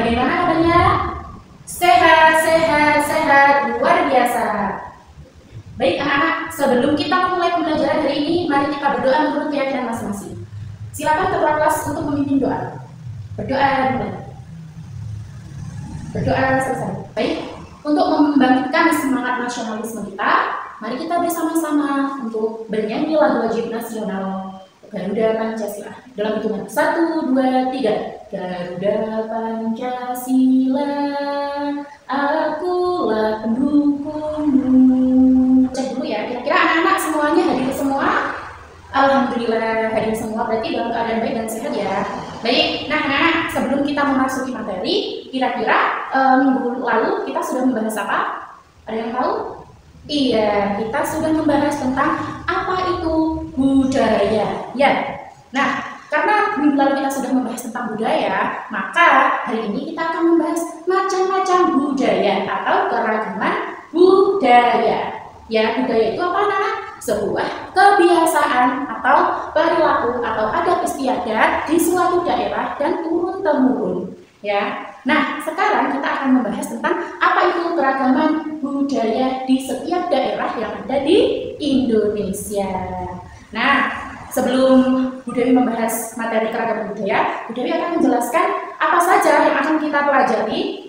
Bagaimana kabarnya? Sehat, sehat, sehat, luar biasa. Baik anak-anak, sebelum kita memulai pembelajaran hari ini, mari kita berdoa menurut keyakinan masing-masing. Silakan ketua kelas untuk memimpin doa. Berdoa dulu. Berdoa selesai. Baik, untuk membangkitkan semangat nasionalisme kita, mari kita bersama-sama untuk bernyanyi lagu wajib nasional Garuda Pancasila. Dalam hitungan 1, 2, 3. Garuda Pancasila, akulah pendukungmu. Cek dulu ya, kira-kira anak-anak semuanya hadir semua? Alhamdulillah hadir semua, berarti dalam keadaan baik dan sehat ya. Baik, nah anak-anak, sebelum kita memasuki materi, kira-kira minggu lalu kita sudah membahas apa? Ada yang tahu? Iya, kita sudah membahas tentang apa itu budaya. Ya, nah karena minggu lalu kita sudah membahas tentang budaya, maka hari ini kita akan membahas macam-macam budaya atau keragaman budaya. Ya, budaya itu apa anak-anak? Sebuah kebiasaan atau perilaku atau adat istiadat di suatu daerah dan turun-temurun. Ya, nah sekarang kita akan membahas tentang apa itu keragaman budaya di setiap daerah yang ada di Indonesia. Nah, sebelum Bu Dewi membahas materi keragaman budaya, Bu Dewi akan menjelaskan apa saja yang akan kita pelajari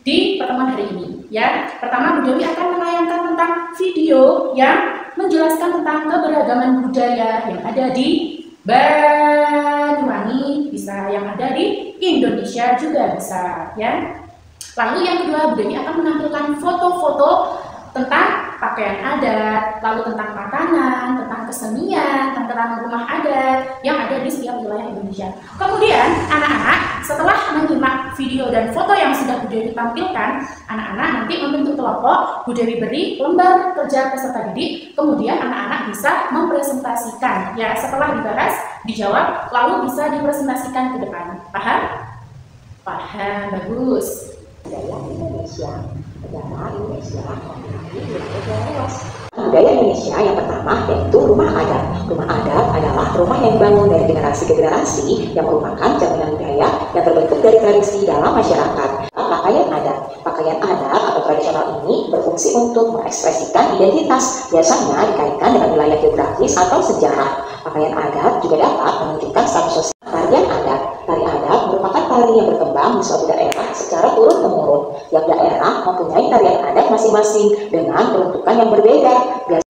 di pertemuan hari ini. Ya, pertama Bu Dewi akan menayangkan tentang video yang menjelaskan tentang keberagaman budaya yang ada di Banyuwangi, bisa yang ada di Indonesia juga bisa, ya. Lalu yang kedua, Bu Dewi akan menampilkan foto-foto tentang pakaian adat, lalu tentang makanan, tentang kesenian, tentang rumah adat yang ada di setiap wilayah Indonesia. Kemudian, anak-anak setelah menyimak video dan foto yang sudah Bu Dewi tampilkan, anak-anak nanti membentuk kelompok, Bu Dewi beri lembar kerja peserta didik, kemudian anak-anak bisa mempresentasikan. Ya, setelah dibahas, dijawab, lalu bisa dipresentasikan ke depan. Paham? Paham, bagus. Budaya Indonesia, negara Indonesia, negara luas. Budaya Indonesia yang pertama yaitu rumah adat. Rumah adat adalah rumah yang dibangun dari generasi ke generasi yang merupakan jaminan budaya yang terbentuk dari tradisi dalam masyarakat. Pakaian adat. Pakaian adat atau tradisional ini berfungsi untuk mengekspresikan identitas, biasanya dikaitkan dengan wilayah geografis atau sejarah. Pakaian adat juga dapat menunjukkan status sosial. Tarian adat. Tari adat merupakan tari yang berkembang di suatu daerah secara turun-temurun. Tiap daerah mempunyai tarian adat masing-masing dengan bentukan yang berbeda.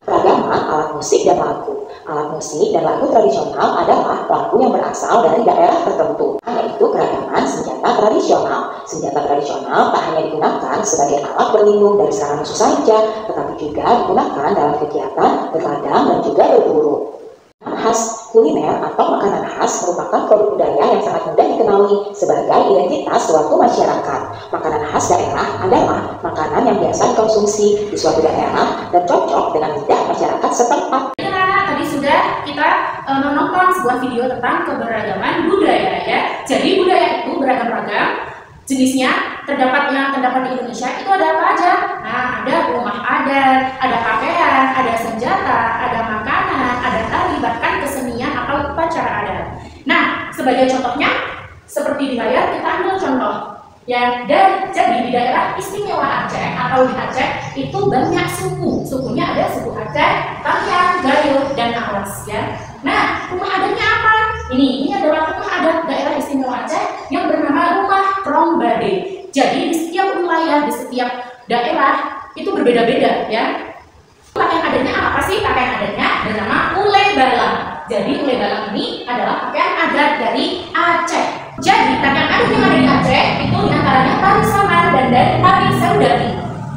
Keragaman alat musik dan lagu. Alat musik dan lagu tradisional adalah lagu yang berasal dari daerah tertentu, yaitu keragaman senjata tradisional. Senjata tradisional tak hanya digunakan sebagai alat berlindung dari serangan musuh saja, tetapi juga digunakan dalam kegiatan berladang dan juga berburu. Khas kuliner atau makanan khas merupakan produk budaya yang sangat mudah dikenali sebagai identitas suatu masyarakat. Makanan khas daerah adalah makanan yang biasa dikonsumsi di suatu daerah dan cocok dengan lidah masyarakat setempat. Tadi sudah kita menonton sebuah video tentang keberagaman budaya ya. Jadi budaya itu beragam-ragam jenisnya, terdapat di Indonesia itu ada apa aja? Nah, ada rumah adat, ada pakaian, ada senjata, ada makanan, ada tari, bahkan kesenian atau upacara adat. Nah, sebagai contohnya, seperti di layar kita ambil contoh. Ya, dan jadi di daerah istimewa Aceh atau di Aceh itu banyak suku. Sukunya ada suku Aceh, Tarian, Gayo, dan Awas ya. Nah, rumah adatnya apa? Ini adalah rumah adat daerah istimewa Aceh yang bernama Rumah Krongbade. Jadi di setiap wilayah, di setiap daerah itu berbeda-beda ya. Pakaian adatnya apa sih? Pakaian adatnya bernama Ule Balang. Jadi Ule Balang ini adalah pakaian adat dari Aceh. Jadi pakaian adat yang ada di Aceh itu diantaranya tari saman dan tari saudari.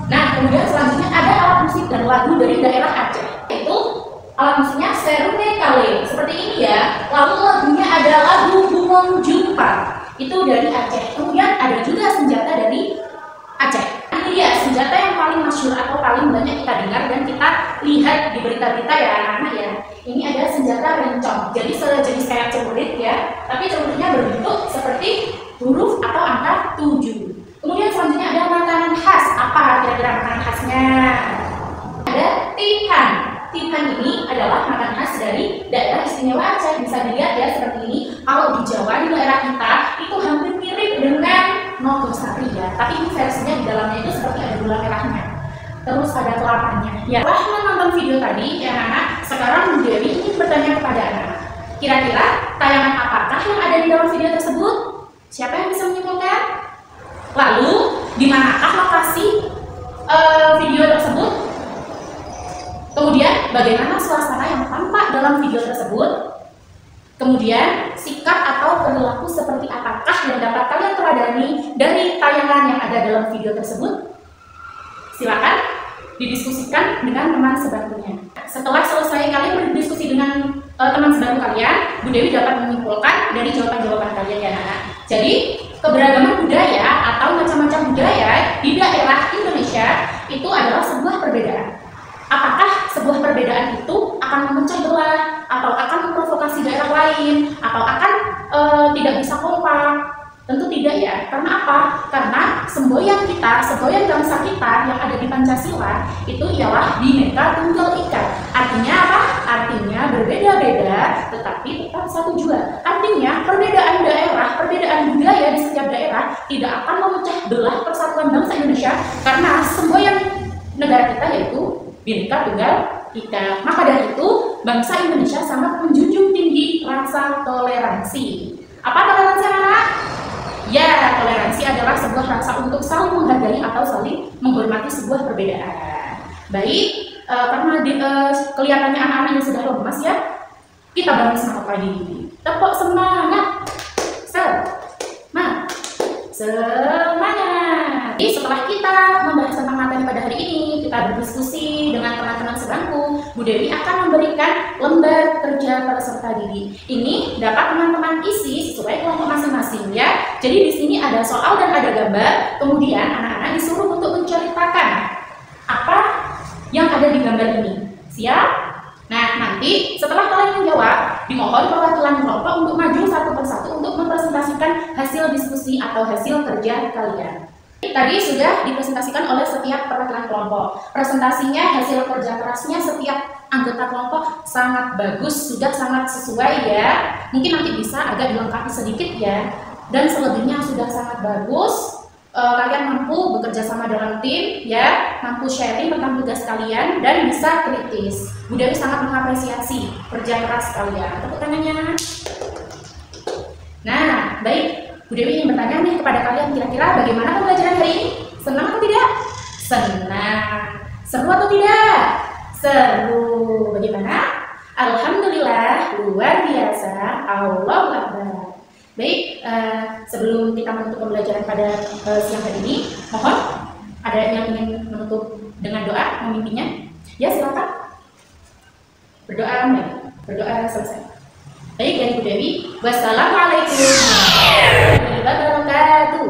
Nah, kemudian selanjutnya ada alat musik dan lagu dari daerah Aceh. Itu alat musiknya Serune Kale. Seperti ini ya. Lalu lagunya ada lagu Bumong Jumpa. Itu dari Aceh. Kemudian ada juga senjata dari Aceh. Ini dia senjata yang paling masyhur atau paling banyak kita dengar dan kita lihat di berita-berita ya anak-anak ya. Ini ada senjata rencong. Jadi sejenis kayak celurit ya, tapi celuritnya berbentuk seperti huruf atau angka 7. Kemudian selanjutnya ada makanan khas. Apa kira-kira makanan khasnya? Ada tipan. Tipan ini adalah makanan khas dari daerah istimewa Aceh. Bisa dilihat ya seperti ini. Kalau di Jawa, di daerah kita itu hampir mirip dengan nogosari ya, tapi ini versinya di dalamnya itu seperti ada gula merahnya, terus ada kelapanya. Ya, setelah menonton video tadi ya anak, sekarang Bu Dewi ingin bertanya kepada anak, kira-kira tayangan apakah yang ada di dalam video tersebut? Siapa yang bisa menyimpulkan? Lalu di manakah lokasi video tersebut? Kemudian bagaimana suasana yang tampak dalam video tersebut? Kemudian sikap atau perilaku seperti apakah yang dapat kalian teladani dari tayangan yang ada dalam video tersebut? Silakan didiskusikan dengan teman sebangkunya. Setelah selesai kalian berdiskusi dengan teman sebangku kalian, Bu Dewi dapat menyimpulkan dari jawaban-jawaban kalian ya anak. Jadi keberagaman budaya atau macam-macam budaya di daerah Indonesia itu adalah sebuah perbedaan. Apakah sebuah perbedaan itu akan memecah belah atau akan memprovokasi daerah lain atau akan tidak bisa kompak? Tentu tidak ya. Karena apa? Karena semboyan kita, semboyan bangsa kita yang ada di Pancasila itu ialah Bhinneka Tunggal Ika. Artinya apa? Artinya berbeda-beda tetapi tetap satu jua. Artinya perbedaan daerah, perbedaan budaya di setiap daerah tidak akan memecah belah persatuan bangsa Indonesia karena semboyan negara kita yaitu Bhinneka Tunggal Ika. Maka dari itu bangsa Indonesia sangat menjunjung tinggi rasa toleransi. Apa toleransi anak? Ya, toleransi adalah sebuah rasa untuk saling menghargai atau saling menghormati sebuah perbedaan. Baik, karena kelihatannya anak-anak yang sudah lemas ya, kita bangun semangat lagi. Tepuk semangat. Semangat. Jadi setelah kita membahas tentang materi pada hari ini, kita berdiskusi dengan teman-teman sebangku, Bu Dewi akan memberikan lembar kerja peserta didik. Ini dapat teman-teman isi sesuai kelompok masing-masing ya. Jadi di sini ada soal dan ada gambar. Kemudian anak-anak disuruh untuk menceritakan apa yang ada di gambar ini. Siap? Nah, nanti setelah kalian menjawab, dimohon perwakilan kelompok untuk maju satu persatu untuk mempresentasikan hasil diskusi atau hasil kerja kalian. Tadi sudah dipresentasikan oleh setiap perwakilan kelompok. Presentasinya, hasil kerja kerasnya setiap anggota kelompok sangat bagus, sudah sangat sesuai ya. Mungkin nanti bisa agak dilengkapi sedikit ya. Dan selebihnya sudah sangat bagus. Kalian mampu bekerja sama dalam tim ya, mampu sharing tentang tugas kalian dan bisa kritis. Bu Dewi sangat mengapresiasi kerja keras kalian. Tepuk tangannya. Nah, baik. Bu Dewi ingin bertanya nih kepada kalian, kira-kira bagaimana pembelajaran hari ini? Senang atau tidak? Senang. Seru atau tidak? Seru. Bagaimana? Alhamdulillah, luar biasa. Allahu Akbar. Baik, sebelum kita menutup pembelajaran pada siang hari ini, mohon ada yang ingin menutup dengan doa, memimpinnya? Ya, silakan. Berdoa, berdoa selesai. Baik, dari Bu Dewi. Wassalamualaikum warahmatullahi wabarakatuh.